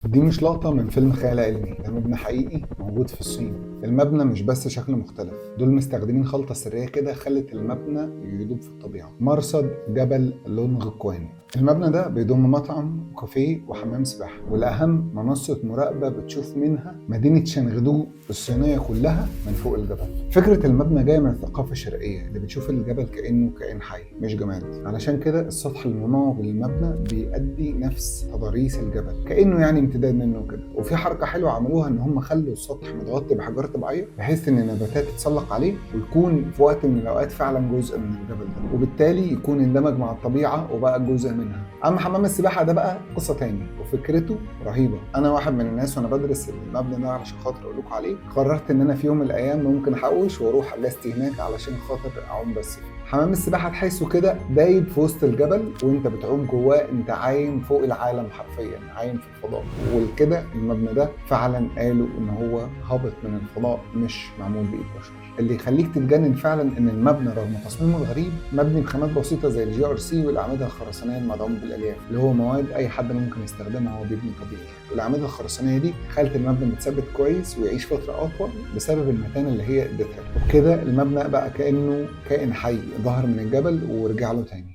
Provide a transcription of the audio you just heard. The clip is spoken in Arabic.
دي مش لقطة من فيلم خيال علمي، ده مبنى حقيقي موجود في الصين. المبنى مش بس شكله مختلف، دول مستخدمين خلطة سرية كده خلت المبنى يدوب في الطبيعة. مرصد جبل لونغ كوان. المبنى ده بيضم مطعم وكافيه وحمام سباحة، والأهم منصة مراقبة بتشوف منها مدينة شانغدو الصينية كلها من فوق الجبل. فكرة المبنى جاية من الثقافة الشرقية اللي بتشوف الجبل كأنه كائن حي مش جماد. علشان كده السطح المموج للمبنى بيأدي نفس تضاريس الجبل كأنه يعني امتداد منه كده. وفي حركة حلوة عملوها ان هم خلوا السطح متغطي بحجارة طبيعية بحيث ان النباتات تتسلق عليه ويكون في وقت من الاوقات فعلا جزء من الجبل ده، وبالتالي يكون اندمج مع الطبيعة وبقى جزء منها. اما حمام السباحة ده بقى قصة تاني وفكرته رهيبة. انا واحد من الناس وانا بدرس المبنى ده علشان خاطر اقول لكم عليه، قررت ان انا في يوم من الايام ممكن احوش واروح اجازتي هناك علشان خاطر اعوم بس فيه. حمام السباحة تحسه كده دايب في وسط الجبل وانت بتعوم جواه، انت عايم فوق العالم حرفيا، عايم في الفضاء. وكده المبنى ده فعلا قالوا ان هو هابط من الفضاء مش معمول بايد بشر. اللي يخليك تتجنن فعلا ان المبنى رغم تصميمه الغريب مبني بخامات بسيطه زي الجي ار سي والاعمده الخرسانيه المدعومه بالالياف، اللي هو مواد اي حد ممكن يستخدمها وهو بيبني طبيعي. والاعمده الخرسانيه دي خلت المبنى متثبت كويس ويعيش فتره اطول بسبب المتانه اللي هي ادتها له. وبكده المبنى بقى كانه كائن حي ظهر من الجبل ورجع له تاني.